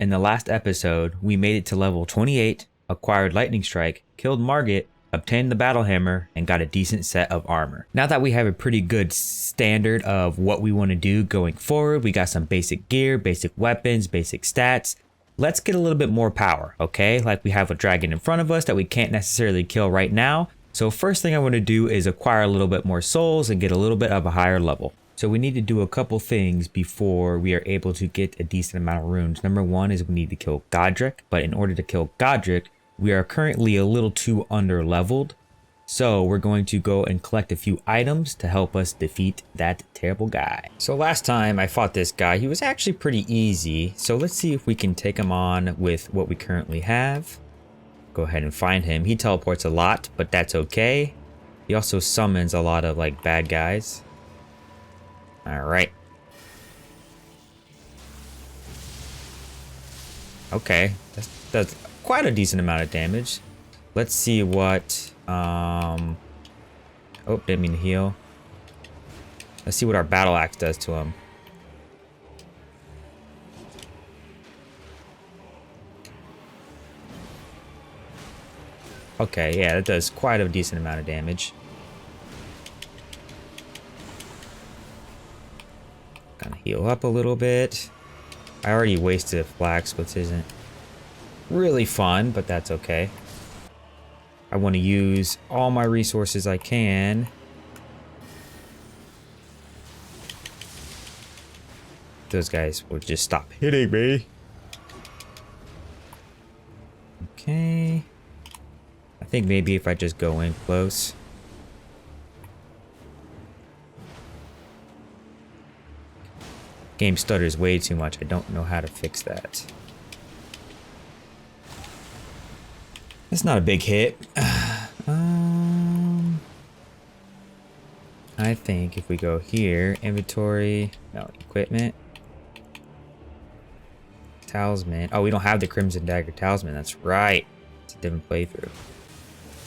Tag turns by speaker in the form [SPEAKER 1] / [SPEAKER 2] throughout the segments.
[SPEAKER 1] In the last episode, we made it to level 28, acquired Lightning Strike, killed Margit, obtained the Battle Hammer, and got a decent set of armor. Now that we have a pretty good standard of what we want to do going forward, we got some basic gear, basic weapons, basic stats. Let's get a little bit more power, okay? Like we have a dragon in front of us that we can't necessarily kill right now. So first thing I want to do is acquire a little bit more souls and get a little bit of a higher level. So we need to do a couple things before we are able to get a decent amount of runes. Number one is we need to kill Godric, but in order to kill Godric, we are currently a little too under leveled. So we're going to go and collect a few items to help us defeat that terrible guy. So last time I fought this guy, he was actually pretty easy. So let's see if we can take him on with what we currently have. Go ahead and find him. He teleports a lot, but that's okay. He also summons a lot of like bad guys. All right. Okay, that's quite a decent amount of damage. Let's see what, oh, didn't mean to heal. Let's see what our battle axe does to him. Okay, yeah, that does quite a decent amount of damage. Gonna heal up a little bit. I already wasted flax, which isn't really fun, but that's okay. I want to use all my resources I can. Those guys will just stop hitting me. Okay. I think maybe if I just go in close. Game stutters way too much. I don't know how to fix that. It's not a big hit. I think if we go here, inventory, no, equipment, talisman. Oh, we don't have the Crimson Dagger talisman. That's right. It's a different playthrough.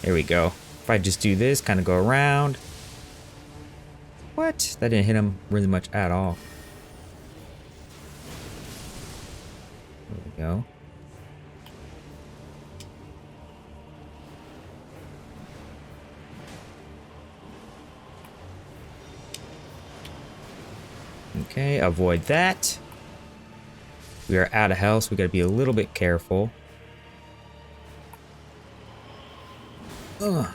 [SPEAKER 1] There we go. If I just do this, kind of go around. What? That didn't hit him really much at all. There we go. Okay, avoid that. We are out of health, so we gotta be a little bit careful. Ugh.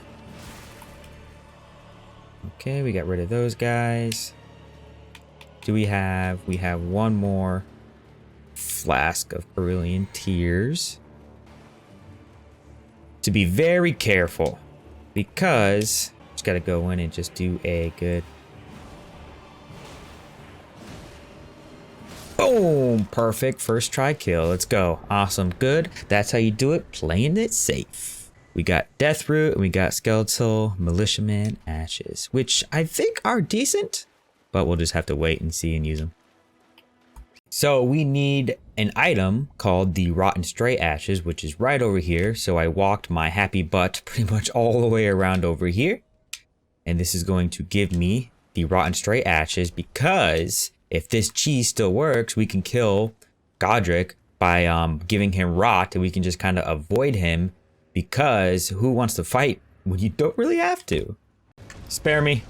[SPEAKER 1] Okay, we got rid of those guys. Do we have one more flask of Cerulean Tears. To be very careful, because just gotta go in and just do a good boom, perfect first try kill. Let's go. Awesome, good. That's how you do it, playing it safe. We got Deathroot and we got Skeletal, Militiaman, Ashes, which I think are decent, but we'll just have to wait and see and use them. So we need an item called the Rotten Stray Ashes, which is right over here. So I walked my happy butt pretty much all the way around over here. And this is going to give me the Rotten Stray Ashes, because if this cheese still works, we can kill Godric by giving him rot, and we can just kind of avoid him, because who wants to fight when you don't really have to? Spare me,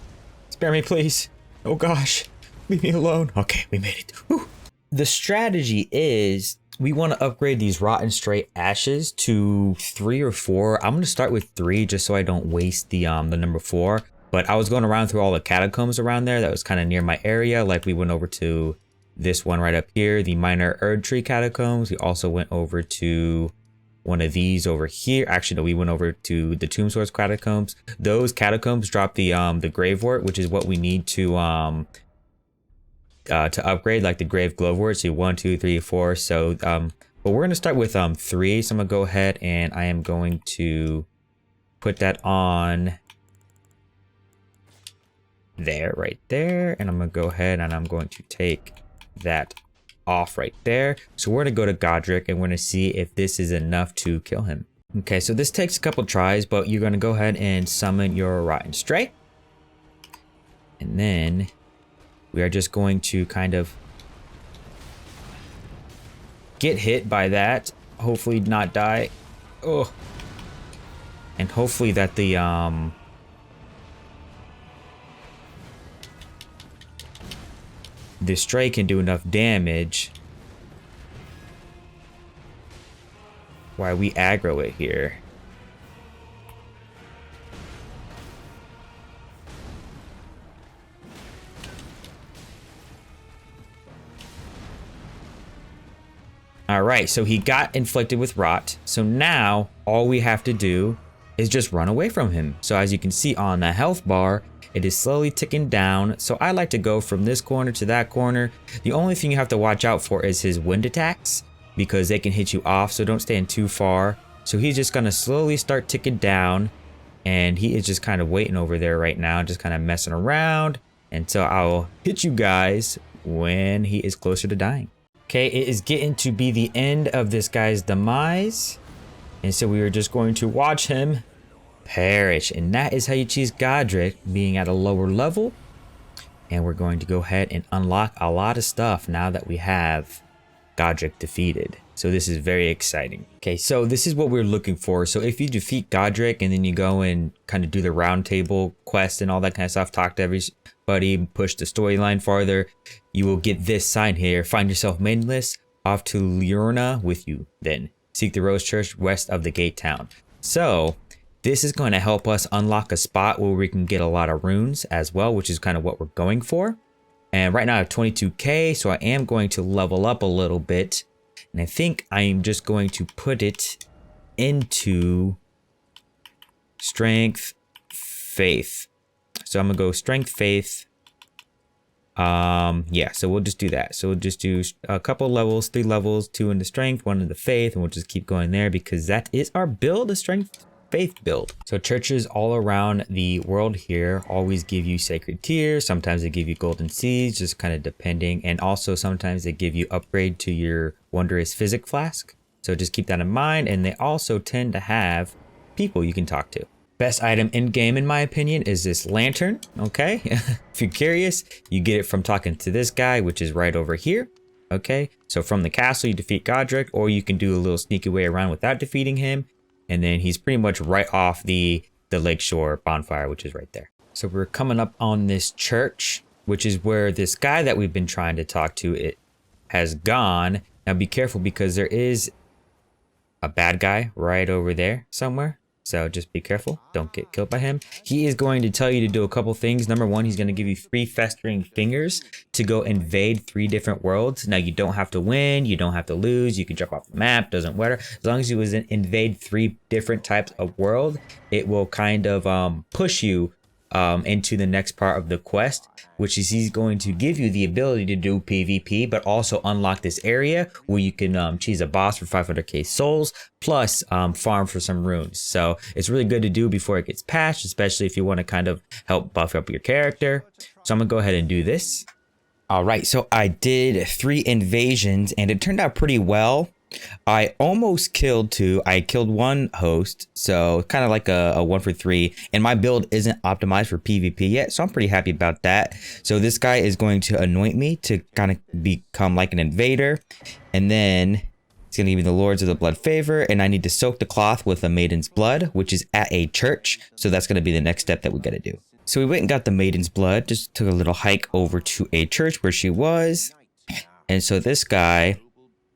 [SPEAKER 1] please. Oh gosh, leave me alone. Okay, we made it. Whew. The strategy is we want to upgrade these Rotten Stray Ashes to 3 or 4. I'm going to start with 3 just so I don't waste the number 4. But I was going around through all the catacombs around there that was kind of near my area. Like we went over to this one right up here, the Minor Erdtree Catacombs. We also went over to one of these over here. Actually, no, we went over to the Tomb Swords Catacombs. Those catacombs drop the Gravewort, which is what we need to upgrade, like the Grave Glowwort. So 1, 2, 3, 4. So but we're gonna start with 3. So I'm gonna go ahead and I am going to put that on there, right there, and I'm gonna go ahead and I'm going to take that off right there. So we're gonna go to Godric and we're gonna see if this is enough to kill him. Okay, so this takes a couple tries, but you're gonna go ahead and summon your Rotten Stray, and then we are just going to kind of get hit by that. Hopefully not die. Oh. And hopefully that the stray can do enough damage while we aggro it here. All right, so he got inflicted with rot. So now all we have to do is just run away from him. So as you can see on the health bar, it is slowly ticking down. So I like to go from this corner to that corner. The only thing you have to watch out for is his wind attacks, because they can hit you off, so don't stand too far. So he's just gonna slowly start ticking down, and he is just kind of waiting over there right now, just kind of messing around. And so I'll hit you guys when he is closer to dying. Okay, it is getting to be the end of this guy's demise. And so we are just going to watch him perish. And that is how you choose Godric, being at a lower level. And we're going to go ahead and unlock a lot of stuff now that we have Godric defeated. So this is very exciting. Okay, so this is what we're looking for. So if you defeat Godric and then you go and kind of do the round table quest and all that kind of stuff, talk to everybody, push the storyline farther, you will get this sign here. Find yourself maidenless, off to Liurna with you. Then seek the Rose Church west of the gate town. So this is going to help us unlock a spot where we can get a lot of runes as well, which is kind of what we're going for. And right now I have 22k, so I am going to level up a little bit. And I think I am just going to put it into strength, faith. So I'm gonna go strength, faith. Yeah, so we'll just do that. So we'll just do a couple levels, 3 levels, 2 in the strength, 1 in the faith, and we'll just keep going there because that is our build, the strength faith build. So churches all around the world here always give you sacred tears. Sometimes they give you golden seeds, just kind of depending. And also sometimes they give you upgrade to your wondrous physic flask. So just keep that in mind. And they also tend to have people you can talk to. Best item in game, in my opinion, is this lantern. Okay, if you're curious, you get it from talking to this guy, which is right over here. Okay, so from the castle, you defeat Godric, or you can do a little sneaky way around without defeating him. And then he's pretty much right off the lakeshore bonfire, which is right there. So we're coming up on this church, which is where this guy that we've been trying to talk to, it has gone. Now be careful because there is a bad guy right over there somewhere. So just be careful, don't get killed by him. He is going to tell you to do a couple things. Number 1, he's going to give you 3 festering fingers to go invade 3 different worlds. Now you don't have to win, you don't have to lose, you can jump off the map, doesn't matter. As long as you invade 3 different types of world, it will kind of push you into the next part of the quest, which is he's going to give you the ability to do PvP, but also unlock this area where you can choose a boss for 500k souls, plus farm for some runes. So it's really good to do before it gets patched, especially if you want to kind of help buff up your character. So I'm gonna go ahead and do this. All right, so I did 3 invasions and it turned out pretty well. I almost killed 2. I killed 1 host, so kind of like a 1 for 3, and my build isn't optimized for PvP yet, so I'm pretty happy about that. So this guy is going to anoint me to kind of become like an invader, and then it's going to give me the Lords of the Blood favor, and I need to soak the cloth with a maiden's blood, which is at a church, so that's going to be the next step that we got to do. So we went and got the maiden's blood, just took a little hike over to a church where she was, and so this guy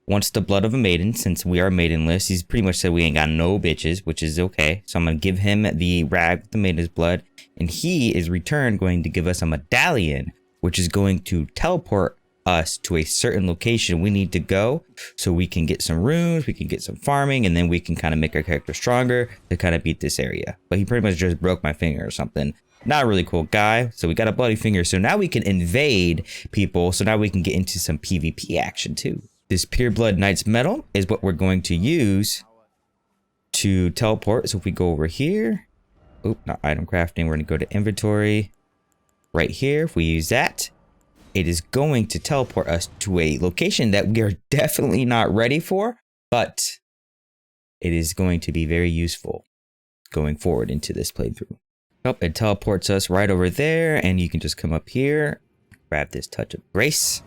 [SPEAKER 1] wants the blood of a maiden. Since we are maidenless, he's pretty much said we ain't got no bitches, which is okay. So I'm gonna give him the rag with the maiden's blood, and he is return going to give us a medallion, which is going to teleport us to a certain location we need to go, so we can get some runes, we can get some farming, and then we can kind of make our character stronger to kind of beat this area. But he pretty much just broke my finger or something. Not a really cool guy. So we got a bloody finger, so now we can invade people. So now we can get into some PvP action too. This Pure Blood Knight's Medal is what we're going to use to teleport. So if we go over here, not item crafting, we're going to go to inventory right here. If we use that, it is going to teleport us to a location that we are definitely not ready for, but it is going to be very useful going forward into this playthrough. It teleports us right over there, and you can just come up here, grab this Touch of Grace.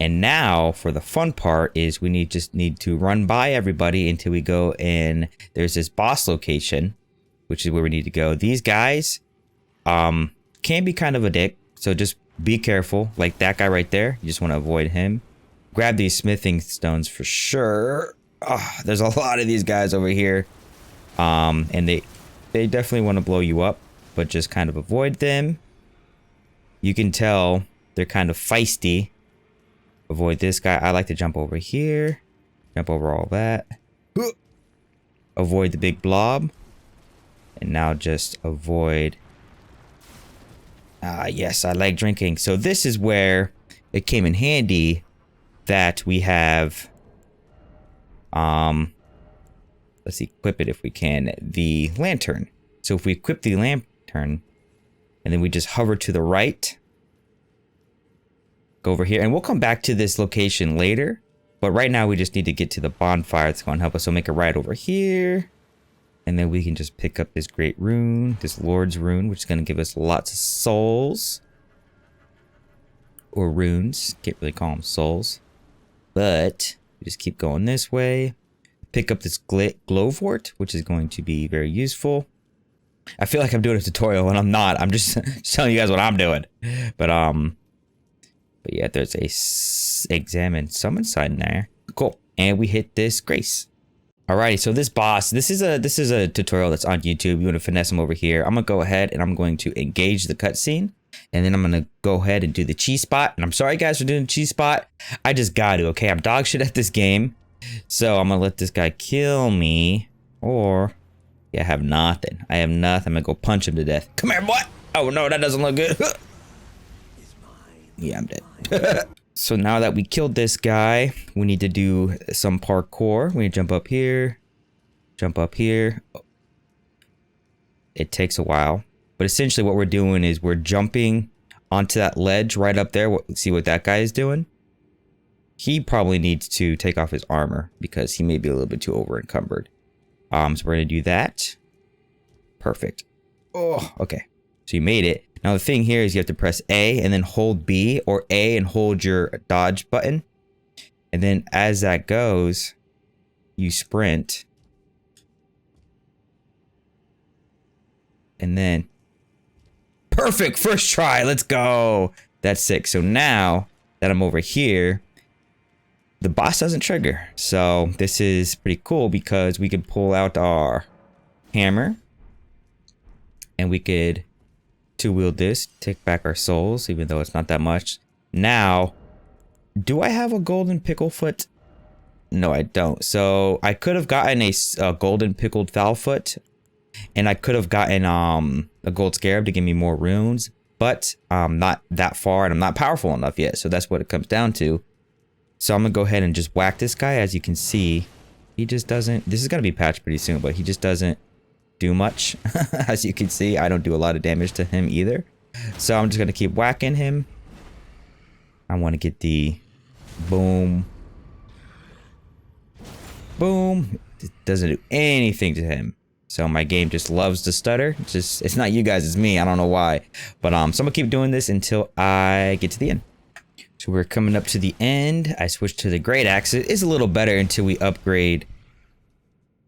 [SPEAKER 1] And now for the fun part is we just need to run by everybody until we go in. There's this boss location, which is where we need to go. These guys can be kind of a dick, so just be careful. Like that guy right there, you just want to avoid him. Grab these smithing stones for sure. Oh, there's a lot of these guys over here, and they definitely want to blow you up, but just kind of avoid them. You can tell they're kind of feisty. Avoid this guy. I like to jump over here. Jump over all that. Avoid the big blob. And now just avoid. Yes, I like drinking. So this is where it came in handy that we have. Let's equip it if we can. The lantern. So if we equip the lantern, and then we just hover to the right. Go over here, and we'll come back to this location later, but right now we just need to get to the bonfire that's going to help us. So make a right over here, and then we can just pick up this great rune, this Lord's rune, which is going to give us lots of souls, or runes. Can't really call them souls, but we just keep going this way. Pick up this glowwort, which is going to be very useful. I feel like I'm doing a tutorial, and I'm not. I'm just telling you guys what I'm doing, But yeah, there's a examine summon sign there. Cool. And we hit this grace. Alrighty, so this boss, this is a tutorial that's on YouTube. You want to finesse him over here. I'm gonna go ahead and I'm going to engage the cutscene. And then I'm gonna go ahead and do the cheese spot. And I'm sorry guys for doing the cheese spot. I just got to, okay? I'm dog shit at this game. So I'm gonna let this guy kill me. Or yeah, I have nothing. I have nothing. I'm gonna go punch him to death. Come here, boy. Oh no, that doesn't look good. Yeah, I'm dead. So now that we killed this guy, we need to do some parkour. We need to jump up here. Jump up here. It takes a while. But essentially what we're doing is we're jumping onto that ledge right up there. See what that guy is doing? He probably needs to take off his armor because he may be a little bit too over encumbered. So we're going to do that. Perfect. Oh, okay. So you made it. Now the thing here is you have to press A and then hold B, or A and hold your dodge button. And then as that goes, you sprint. And then, perfect, first try, let's go. That's sick. So now that I'm over here, the boss doesn't trigger. So this is pretty cool because we can pull out our hammer and we could two-wield this, take back our souls, even though it's not that much. Now, do I have a golden pickle foot? No, I don't. So I could have gotten a golden pickled foul foot, and I could have gotten a gold scarab to give me more runes, but I'm not that far and I'm not powerful enough yet. So that's what it comes down to. So I'm gonna go ahead and just whack this guy. As you can see, he just doesn't. This is gonna be patched pretty soon, but he just doesn't do much. As you can see, I don't do a lot of damage to him either. So I'm just gonna keep whacking him. I want to get the boom, boom. It doesn't do anything to him. So my game just loves to stutter. It's not you guys, it's me. I don't know why. But so I'm gonna keep doing this until I get to the end. So we're coming up to the end. I switched to the great axe. It is a little better until we upgrade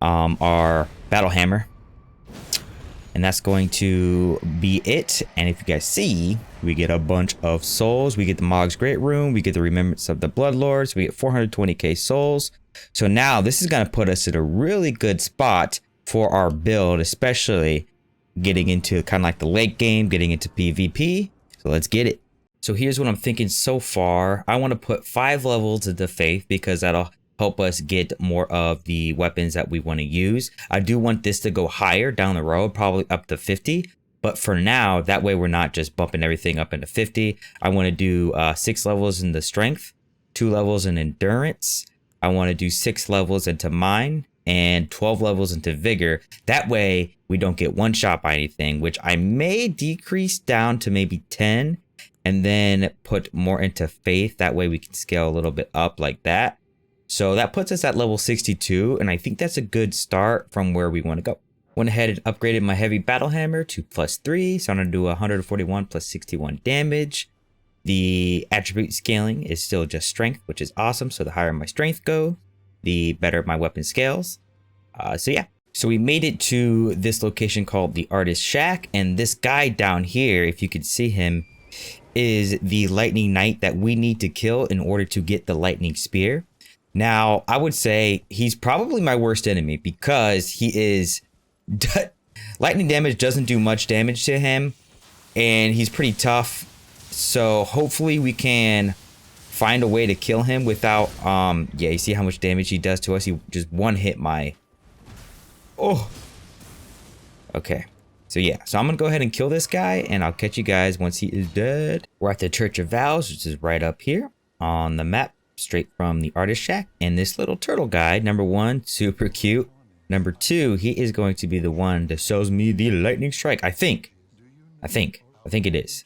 [SPEAKER 1] our battle hammer. And that's going to be it. And if you guys see, we get a bunch of souls. We get the Mog's Great Rune. We get the Remembrance of the Bloodlords. We get 420k souls. So now this is going to put us in a really good spot for our build, especially getting into kind of like the late game, getting into PvP. So let's get it. So here's what I'm thinking so far. I want to put 5 levels into Faith because that'll help us get more of the weapons that we want to use. I do want this to go higher down the road, probably up to 50. But for now, that way we're not just bumping everything up into 50. I want to do 6 levels in the strength, 2 levels in endurance. I want to do 6 levels into mind and 12 levels into vigor. That way we don't get one shot by anything, which I may decrease down to maybe 10 and then put more into faith. That way we can scale a little bit up like that. So that puts us at level 62, and I think that's a good start from where we want to go. Went ahead and upgraded my heavy battle hammer to +3, so I'm going to do 141 plus 61 damage. The attribute scaling is still just strength, which is awesome. So the higher my strength go, the better my weapon scales. So yeah. So we made it to this location called the Artist Shack. And this guy down here, if you could see him, is the Lightning Knight that we need to kill in order to get the Lightning Spear. Now, I would say he's probably my worst enemy because he is... lightning damage doesn't do much damage to him. And he's pretty tough. So hopefully we can find a way to kill him without... yeah, you see how much damage he does to us? He just one hit my... Oh. Okay. So yeah, so I'm gonna go ahead and kill this guy, and I'll catch you guys once he is dead. We're at the Church of Vows, which is right up here on the map, straight from the Artist Shack. And this little turtle guy, number 1, super cute. Number 2, he is going to be the one that shows me the lightning strike. I think it is.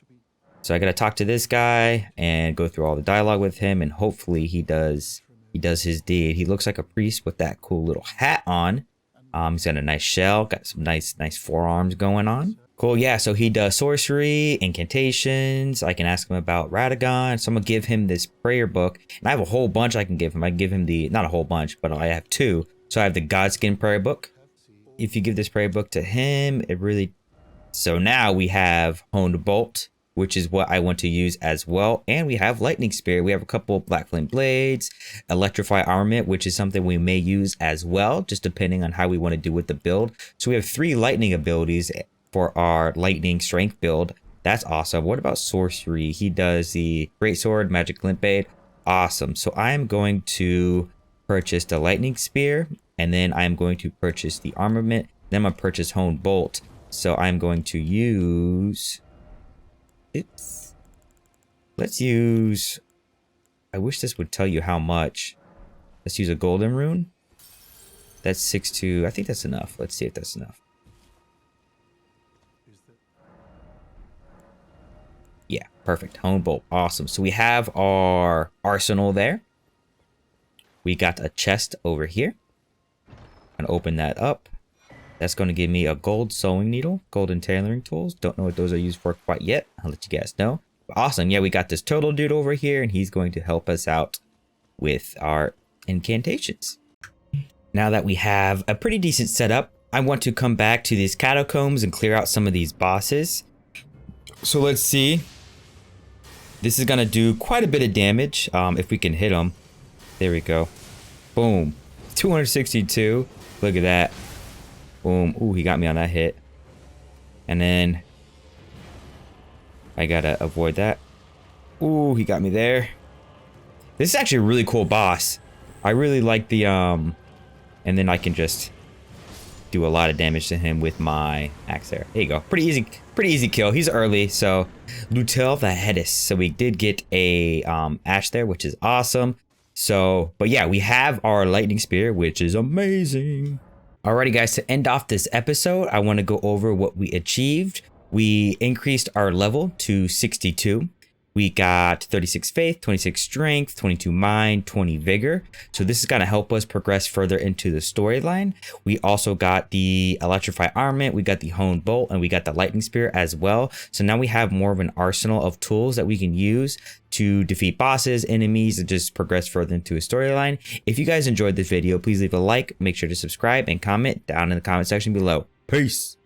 [SPEAKER 1] So I gotta talk to this guy and go through all the dialogue with him, and hopefully he does his deed. He looks like a priest with that cool little hat on. He's got a nice shell, got some nice forearms going on. Cool, yeah, so he does sorcery, incantations. I can ask him about Radagon. So I'm gonna give him this prayer book. And I have a whole bunch I can give him. I can give him the, not a whole bunch, but I have 2. So I have the Godskin prayer book. If you give this prayer book to him, it really... So now we have Honed Bolt, which is what I want to use as well. And we have Lightning Spear. We have a couple Black Flame Blades, Electrify Armament, which is something we may use as well, just depending on how we want to do with the build. So we have 3 lightning abilities for our lightning strength build. That's awesome. What about sorcery? He does the Greatsword, Magic Limpade. Awesome. So I'm going to purchase the Lightning Spear, and then I'm going to purchase the armament. Then I'm going to purchase Honed Bolt. So I'm going to use... Oops. Let's use... I wish this would tell you how much. Let's use a golden rune. That's 6-2. I think that's enough. Let's see if that's enough. Yeah, perfect. Hone Bolt. Awesome. So we have our arsenal there. We got a chest over here. I'm going to open that up. That's going to give me a gold sewing needle, golden tailoring tools. Don't know what those are used for quite yet. I'll let you guys know. Awesome. Yeah, we got this turtle dude over here, and he's going to help us out with our incantations. Now that we have a pretty decent setup, I want to come back to these catacombs and clear out some of these bosses. So let's see. This is going to do quite a bit of damage if we can hit him. There we go. Boom. 262. Look at that. Boom. Ooh, he got me on that hit. And then I gotta avoid that. Ooh, he got me there. This is actually a really cool boss. I really like the and then I can just do a lot of damage to him with my axe there. There you go. Pretty easy kill. He's early, so Lutel the Hedis. So we did get a ash there, which is awesome. So, but yeah, we have our lightning spear, which is amazing. Alrighty guys, to end off this episode, I want to go over what we achieved. We increased our level to 62. We got 36 faith, 26 strength, 22 mind, 20 vigor. So this is going to help us progress further into the storyline. We also got the electrify armament, we got the honed bolt, and we got the lightning spear as well. So now we have more of an arsenal of tools that we can use to defeat bosses, enemies, and just progress further into a storyline. If you guys enjoyed this video, please leave a like, make sure to subscribe, and comment down in the comment section below. Peace.